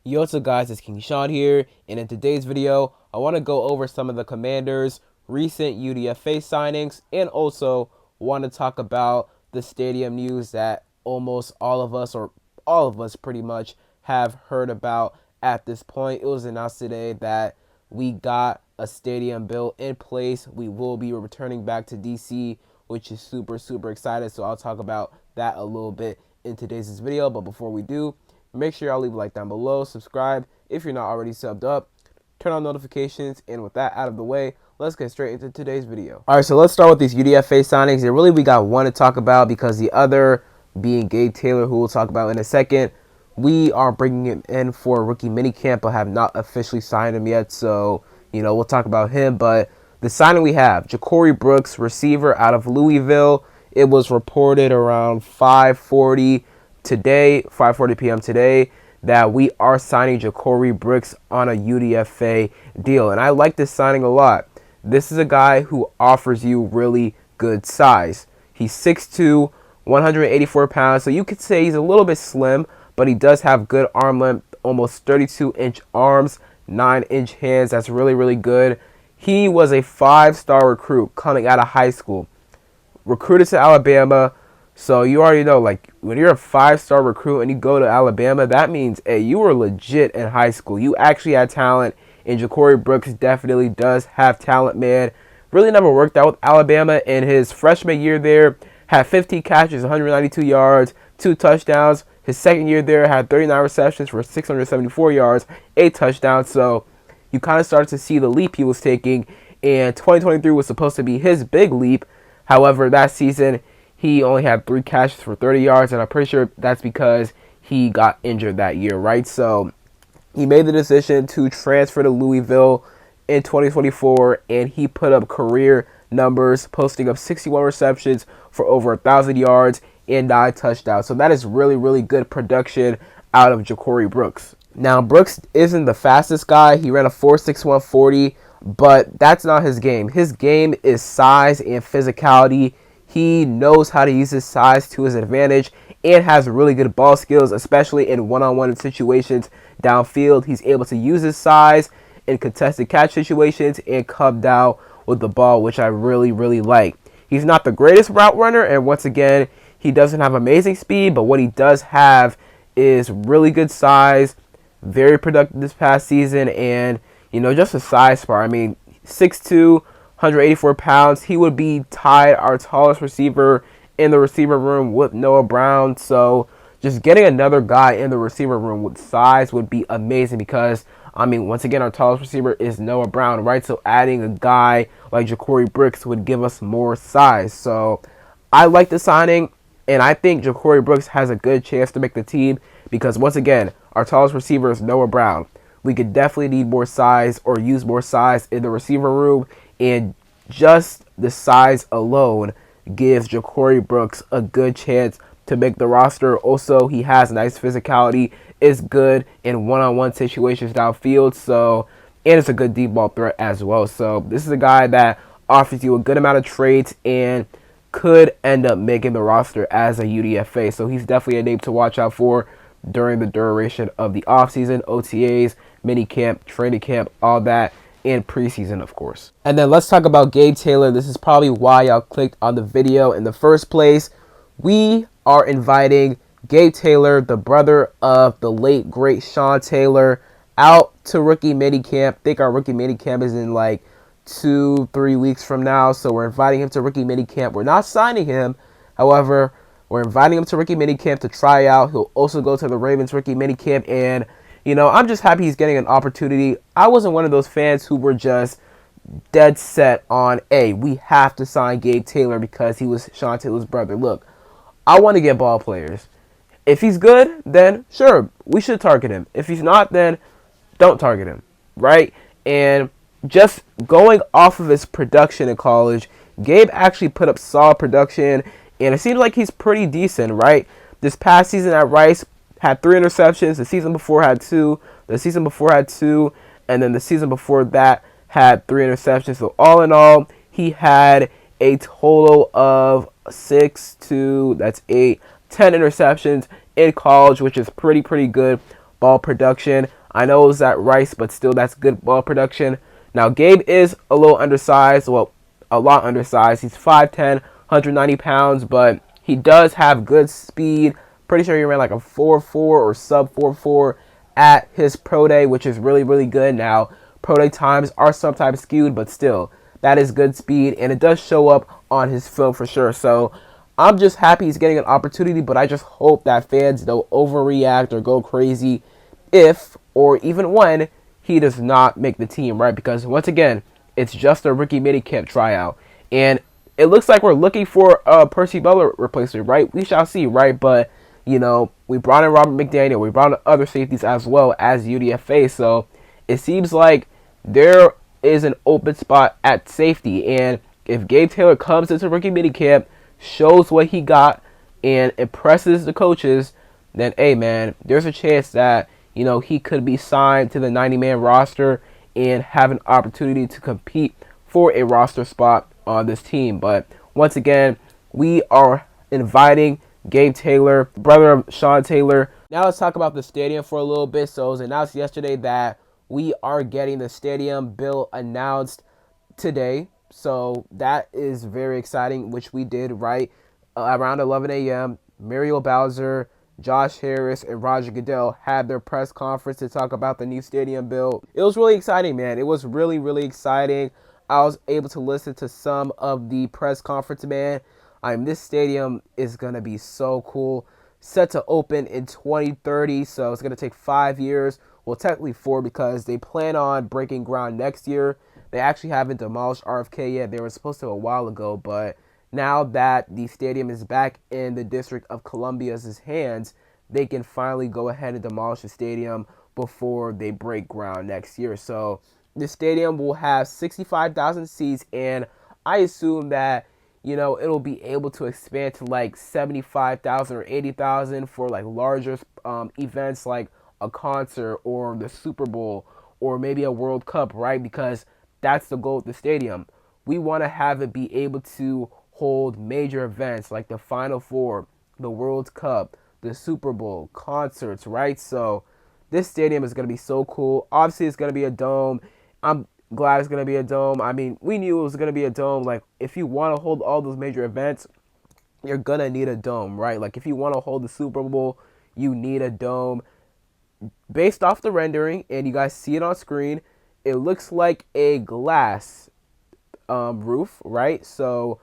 Yo, what's up guys, it's King Sean here, and in today's video, I want to go over some of the Commanders' recent UDFA signings, and also want to talk about the stadium news that almost all of us, or all of us pretty much, have heard about at this point. It was announced today that we got a stadium built in place. We will be returning back to DC, which is super excited, so I'll talk about that a little bit in today's video. But before we do, make sure y'all leave a like down below, subscribe if you're not already subbed up, turn on notifications, and with that out of the way, let's get straight into today's video. Alright, so let's start with these UDFA signings, and really we got one to talk about because the other being Gabe Taylor, who we'll talk about in a second. We are bringing him in for a rookie minicamp, but have not officially signed him yet, so, we'll talk about him. But the signing we have, Jakori Brooks, receiver out of Louisville. It was reported around 5:40 p.m. today, that we are signing Jakori Brooks on a UDFA deal. And I like this signing a lot. This is a guy who offers you really good size. He's 6'2", 184 pounds, so you could say he's a little bit slim, but he does have good arm length, almost 32-inch arms, 9-inch hands. That's really good. He was a 5-star recruit coming out of high school, recruited to Alabama. So you already know, like, when you're a 5-star recruit and you go to Alabama, that means, hey, you were legit in high school. You actually had talent, and Jakori Brooks definitely does have talent, man. Really never worked out with Alabama. In his freshman year there, had 15 catches, 192 yards, 2 touchdowns. His second year there, had 39 receptions for 674 yards, 8 touchdowns. So you kind of started to see the leap he was taking, and 2023 was supposed to be his big leap. However, that season, he only had 3 catches for 30 yards, and I'm pretty sure that's because he got injured that year, right? So he made the decision to transfer to Louisville in 2024, and he put up career numbers, posting up 61 receptions for over 1,000 yards and 9 touchdowns. So that is really good production out of Jakori Brooks. Now, Brooks isn't the fastest guy. He ran a 4.61 40, but that's not his game. His game is size and physicality. He knows how to use his size to his advantage and has really good ball skills, especially in one-on-one situations downfield. He's able to use his size in contested catch situations and come down with the ball, which I really like. He's not the greatest route runner, and once again, he doesn't have amazing speed, but what he does have is really good size, very productive this past season, and, just a size part. I mean, 6'2", 184 pounds. He would be tied our tallest receiver in the receiver room with Noah Brown. So just getting another guy in the receiver room with size would be amazing because, once again, our tallest receiver is Noah Brown, right? So adding a guy like Jakori Brooks would give us more size. So I like the signing, and I think Jakori Brooks has a good chance to make the team because, once again, our tallest receiver is Noah Brown. We could definitely need more size or use more size in the receiver room, and just the size alone gives Jakori Brooks a good chance to make the roster. Also, he has nice physicality, is good in one-on-one situations downfield, so, and it's a good deep ball threat as well. So this is a guy that offers you a good amount of traits and could end up making the roster as a UDFA. So he's definitely a name to watch out for during the duration of the offseason, OTAs, minicamp, training camp, all that, and preseason, of course. And then let's talk about Gabe Taylor. This is probably why y'all clicked on the video in the first place. We are inviting Gabe Taylor, the brother of the late, great Sean Taylor, out to rookie minicamp. I think our rookie minicamp is in like 2-3 weeks from now, so we're inviting him to rookie minicamp. We're not signing him. However, we're inviting him to rookie minicamp to try out. He'll also go to the Ravens rookie minicamp, and I'm just happy he's getting an opportunity. I wasn't one of those fans who were just dead set on, hey, we have to sign Gabe Taylor because he was Sean Taylor's brother. Look, I want to get ball players. If he's good, then sure, we should target him. If he's not, then don't target him, right? And just going off of his production in college, Gabe actually put up solid production, and it seems like he's pretty decent, right? This past season at Rice, had 3 interceptions. The season before had 2. The season before had 2. And then the season before that had 3 interceptions. So all in all, he had a total of 6, 2, that's 8, 10 interceptions in college, which is pretty good. ball production. I know it's at Rice, but still that's good ball production. Now Gabe is a little undersized, well, a lot undersized. He's 5'10", 190 pounds, but he does have good speed. Pretty sure he ran like a 4.4 or sub 4.4 at his pro day, which is really, really good. Now, pro day times are sometimes skewed, but still, that is good speed, and it does show up on his film for sure. So I'm just happy he's getting an opportunity, but I just hope that fans don't overreact or go crazy if or even when he does not make the team, right? Because once again, it's just a rookie minicamp tryout, and it looks like we're looking for a Percy Butler replacement, right? We shall see, right? But you know, we brought in Robert McDaniel, we brought in other safeties as well as UDFA, so it seems like there is an open spot at safety, and if Gabe Taylor comes into rookie minicamp, shows what he got, and impresses the coaches, then hey man, there's a chance that, you know, he could be signed to the 90-man roster and have an opportunity to compete for a roster spot on this team. But once again, we are inviting Gabe Taylor, brother of Sean Taylor. Now let's talk about the stadium for a little bit. So it was announced yesterday that we are getting the stadium bill announced today. So that is very exciting, which we did right around 11 a.m. Muriel Bowser, Josh Harris, and Roger Goodell had their press conference to talk about the new stadium bill. It was really exciting, man. It was really, really exciting. I was able to listen to some of the press conference, man. This stadium is going to be so cool. Set to open in 2030, so it's going to take 5 years. Well, technically 4 because they plan on breaking ground next year. They actually haven't demolished RFK yet. They were supposed to a while ago, but now that the stadium is back in the District of Columbia's hands, they can finally go ahead and demolish the stadium before they break ground next year. So the stadium will have 65,000 seats, and I assume that, you know, it'll be able to expand to like 75,000 or 80,000 for like larger events like a concert or the Super Bowl or maybe a World Cup, right? Because that's the goal of the stadium. We want to have it be able to hold major events like the Final Four, the World Cup, the Super Bowl, concerts, right? So this stadium is going to be so cool. Obviously, it's going to be a dome. I'm glad it's going to be a dome. I mean, we knew it was going to be a dome. Like, if you want to hold all those major events, you're going to need a dome, right? Like, if you want to hold the Super Bowl, you need a dome. Based off the rendering, and you guys see it on screen, it looks like a glass roof, right? So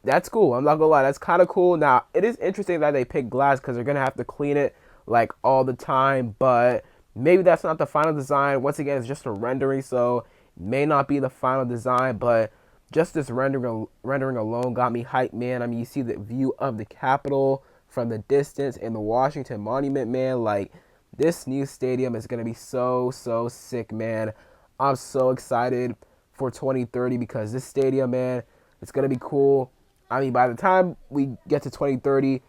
that's cool. I'm not gonna lie, that's kind of cool. Now, it is interesting that they pick glass because they're gonna have to clean it like all the time, but maybe that's not the final design. Once again, it's just a rendering, so it may not be the final design, but just this rendering alone got me hyped, man. I mean, you see the view of the Capitol from the distance and the Washington Monument, man. Like, this new stadium is gonna be so sick, man. I'm so excited for 2030 because this stadium, man, it's gonna be cool. I mean, by the time we get to 2030,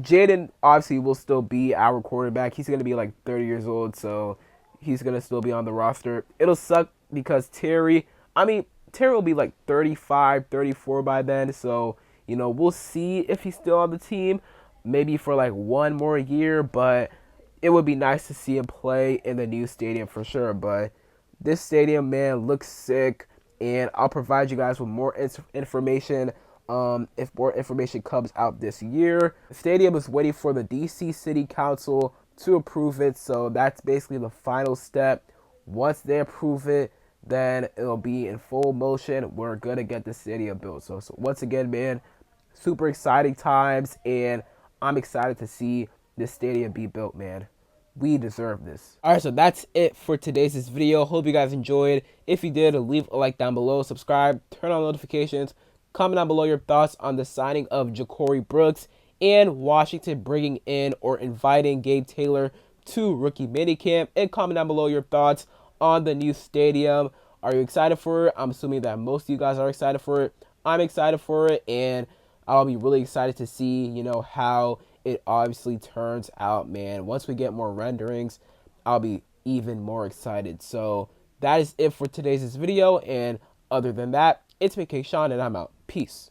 Jaden obviously will still be our quarterback. He's going to be like 30 years old, so he's going to still be on the roster. It'll suck because Terry will be like 35, 34 by then, so, you know, we'll see if he's still on the team, maybe for like one more year, but it would be nice to see him play in the new stadium for sure. But this stadium, man, looks sick, and I'll provide you guys with more information if more information comes out this year. The stadium is waiting for the DC City Council to approve it, so that's basically the final step. Once they approve it, then it'll be in full motion. We're going to get the stadium built. So once again, man, super exciting times, and I'm excited to see this stadium be built, man. We deserve this. Alright, so that's it for today's video. Hope you guys enjoyed. If you did, leave a like down below, subscribe, turn on notifications, comment down below your thoughts on the signing of Jakori Brooks and Washington bringing in or inviting Gabe Taylor to rookie minicamp, and comment down below your thoughts on the new stadium. Are you excited for it? I'm assuming that most of you guys are excited for it. I'm excited for it, and I'll be really excited to see, you know, how it obviously turns out, man. Once we get more renderings, I'll be even more excited. So that is it for today's video, and other than that, it's me, Sean, and I'm out. Peace.